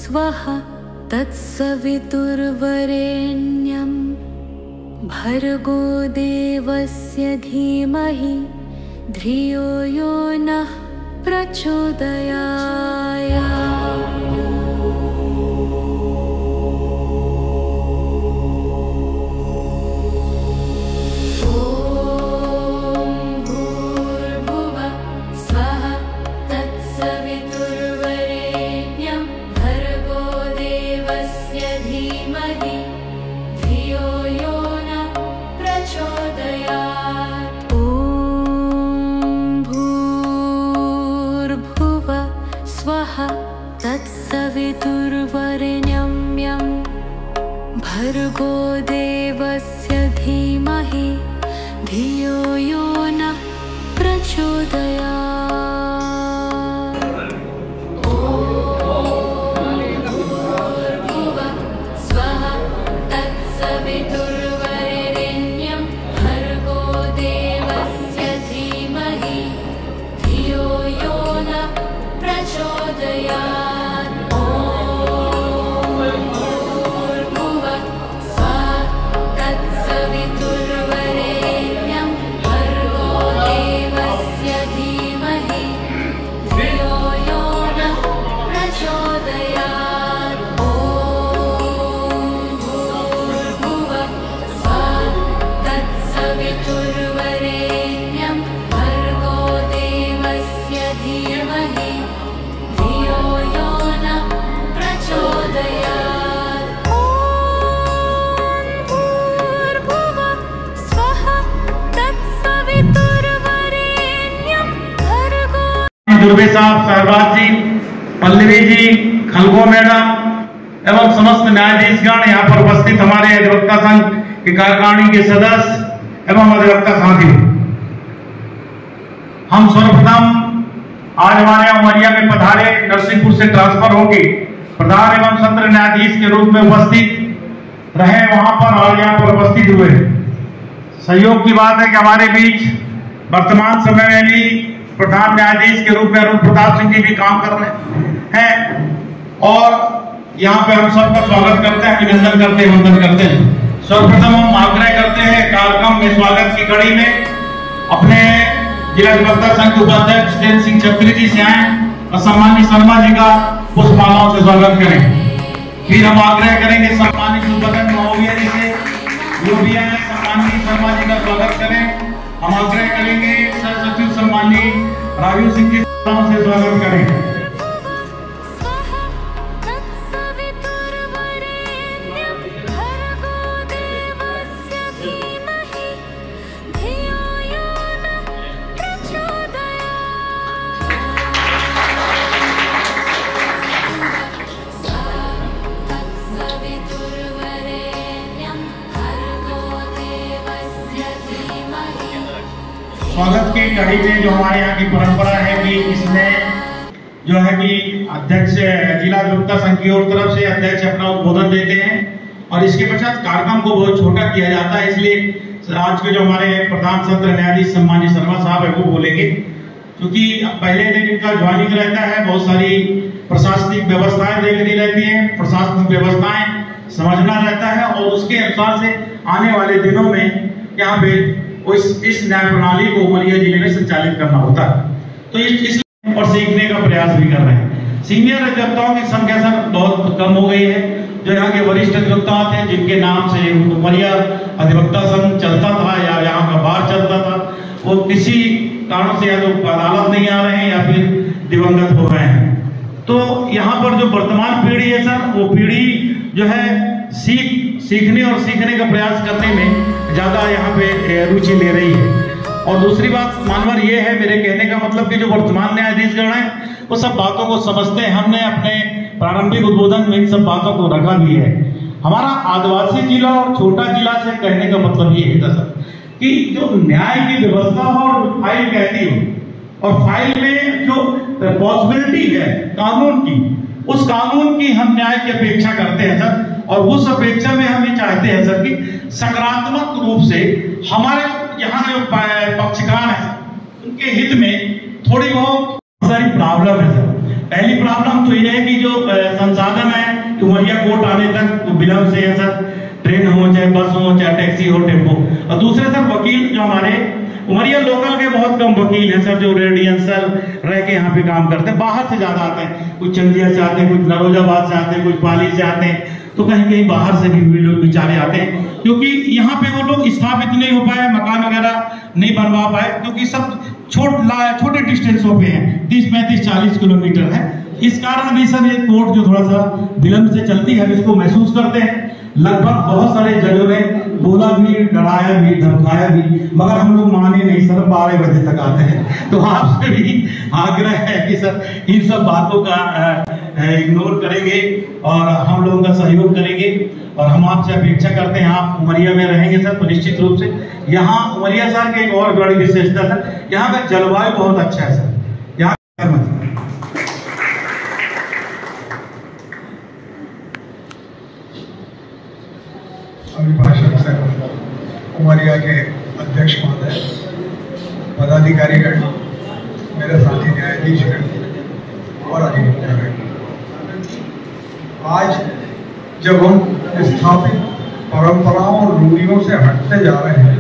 स्वः तत्सवितुर्वरेण्यं भर्गो देवस्य धीमहि धियो यो नः प्रचोदयात्। तत्सवितुर्वरेण्यं भर्गो देवस्य धीमहि धियो यो नः प्रचोदयात्। ॐ भूर्भुवः स्वः तत्सवितुर्वरेण्यं भर्गो देवस्य धीमहि धियो यो नः प्रचोदयात्। दुर्बे साहब, सहबाज जी, पल्लवी जी, खलगो मैडम एवं समस्त न्यायाधीशगण यहाँ पर उपस्थित हमारे अधिवक्ता संघ के कार्यकारिणी के सदस्य एवं अधिवक्ता साथी, हम सर्वप्रथम आज हमारे उमरिया में पधारे नरसिंहपुर से ट्रांसफर होकर प्रधान एवं सत्र न्यायाधीश के रूप में उपस्थित रहे वहां पर और यहाँ पर उपस्थित हुए। सहयोग की बात है कि हमारे बीच वर्तमान समय में भी प्रधान न्यायाधीश के रूप में अरुण प्रताप सिंह जी भी काम कर रहे हैं और यहाँ पे हम सबका स्वागत करते हैं, अभिनंदन करते हैं, वंदन करते हैं। सर्वप्रथम हम आग्रह करते हैं कार्यक्रम में स्वागत की कड़ी में अपने जिला अधिवक्ता संघ के उपाध्यक्ष जितेंद्र सिंह छत्री जी से आए और सम्मानित शर्मा जी का पुष्पमालाओं से स्वागत करें। फिर हम आग्रह करेंगे सम्मानित सुबदन महोदय जी से, जो भी आए सम्मानित शर्मा जी का स्वागत करें। हम आग्रह करेंगे सह सचिव सम्मानित राजीव सिंह जी से स्वागत करें। स्वागत की कड़ी में जो हमारे यहाँ की परंपरा है कि इसमें जो है कि अध्यक्ष जिला अधिवक्ता संघ की ओर तरफ से अध्यक्ष अपना उद्बोधन देते हैं और इसके पश्चात कार्यक्रम को बहुत छोटा किया जाता है। इसलिए आज के जो हमारे प्रधान सत्र न्यायाधीश सम्मानित शर्मा साहब है वो बोलेंगे, क्योंकि पहले दिन इनका ज्वाइनिंग रहता है, बहुत सारी प्रशासनिक व्यवस्थाएं देखनी रहती है, प्रशासनिक व्यवस्थाएं समझना रहता है और उसके अनुसार से आने वाले दिनों में यहाँ पे इस न्याय प्रणाली को उमरिया जिले में संचालित करना होता है। तो इस और सीखने का प्रयास भी कर रहे हैं। सीनियर अधिवक्ताओं की संख्या सर बहुत कम हो गई है। जो यहाँ के वरिष्ठ अधिवक्ता थे जिनके नाम से उमरिया अधिवक्ता संघ चलता था या यहाँ का बार चलता था, वो किसी कारण से या तो अदालत नहीं आ रहे हैं या फिर दिवंगत हो रहे हैं। तो यहाँ पर जो वर्तमान पीढ़ी है सर, वो पीढ़ी जो है सीखने और सीखने का प्रयास करने में ज्यादा यहाँ पे रुचि ले रही है। और दूसरी बात मानवर ये है, मेरे कहने का मतलब कि जो वर्तमान न्यायाधीशगण हैं वो सब बातों को समझते हैं। हमने अपने प्रारंभिक उद्बोधन में इन सब बातों को रखा भी है। हमारा आदिवासी जिला और छोटा जिला से कहने का मतलब ये है सर कि जो न्याय की व्यवस्था हो और फाइल कहती हो और फाइल में जो पॉसिबिलिटी है कानून की, उस कानून की हम न्याय की अपेक्षा करते हैं सर। और उस अपेक्षा में हम ये चाहते हैं सर कि सकारात्मक रूप से हमारे यहाँ जो पक्षकार हैं उनके हित में थोड़ी बहुत सारी प्रॉब्लम है सर। पहली प्रॉब्लम तो ये है कि जो संसाधन है बस हो चाहे टैक्सी हो टेम्पो। और दूसरे सर वकील जो हमारे उमरिया लोकल के बहुत कम वकील हैं सर जो रेजिडेंशियल रह के यहाँ पे काम करते हैं, बाहर से ज्यादा आते हैं, कुछ चंदिया से आते हैं, कुछ नरोजाबाद से आते हैं, कुछ पाली से आते हैं, तो कहीं कहीं बाहर से भी लोग बेचारे आते हैं, क्योंकि यहाँ पे वो लोग स्थापित नहीं हो पाए, मकान वगैरह नहीं बनवा पाए, क्योंकि सब छोटे डिस्टेंसों पे हैं, 30, 35, 40 किलोमीटर है। इस कारण भी सर ये कोर्ट जो थोड़ा सा विलंब से चलती है, इसको महसूस करते हैं। लगभग बहुत सारे जजों ने बोला भी, डराया भी, धमकाया भी, मगर हम लोग माने नहीं सर, 12 बजे तक आते हैं। तो आपसे भी आग्रह है कि सर इन सब बातों का इग्नोर करेंगे और हम लोगों का सहयोग करेंगे। और हम आपसे अपेक्षा करते हैं, आप उमरिया में रहेंगे सर तो निश्चित रूप से यहाँ उमरिया सर की एक और बड़ी विशेषता सर, यहाँ का जलवायु बहुत अच्छा है सर। यहाँ अभिभाषक सर, उमरिया के अध्यक्ष महोदय, पदाधिकारीगण, मेरे साथी न्यायाधीशगण और अधिवक्तागण, आज जब हम स्थापित परंपराओं और रूढ़ियों से हटते जा रहे हैं,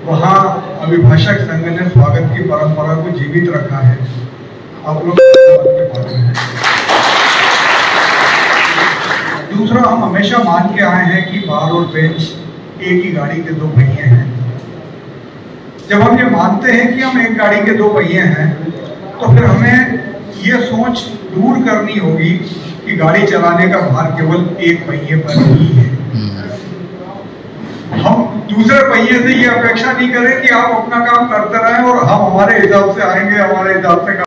वहाँ अभिभाषक संघ ने स्वागत की परंपरा को जीवित रखा है। आप लोग दूसरा, हम हमेशा मान के आए हैं कि बार और बेंच एक ही गाड़ी के 2 पहिए हैं। जब हम ये मानते हैं कि हम एक गाड़ी के 2 पहिए हैं, तो फिर हमें ये सोच दूर करनी होगी कि गाड़ी चलाने का भार केवल एक पहिए पर ही है। हम दूसरे पहिए से ये अपेक्षा नहीं करें कि आप अपना काम करते रहें और हम हमारे हिसाब से आएंगे, हमारे हिसाब से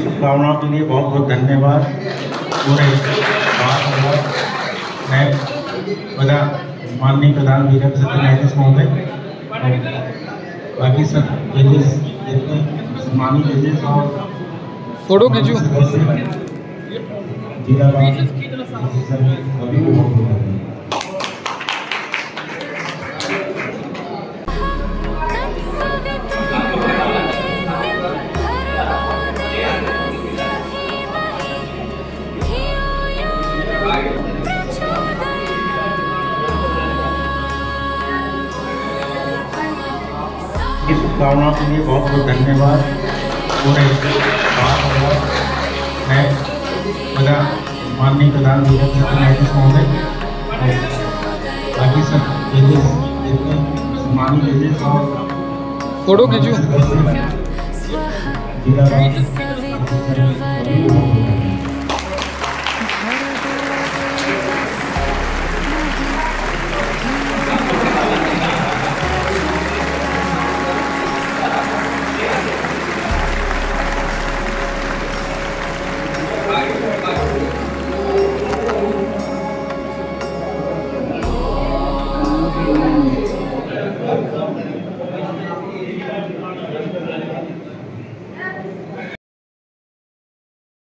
शुभकामनाओं के लिए बहुत बहुत धन्यवाद। पूरे मैं माननीय प्रधान विधायक सत्य न्यायाधीश महोदय, बाकी सब जजेस जितने सम्मानित जजेस और फोटो खींचो सभी को बहुत बहुत शुभकामनाओं के लिए बहुत बहुत धन्यवाद। पूरे मैं माननीय प्रधान विधायक सत्य न्यायाधीश महोदय, बाकी सब जजेस जितने सम्मानित जजेस और फोटो खींचो जिला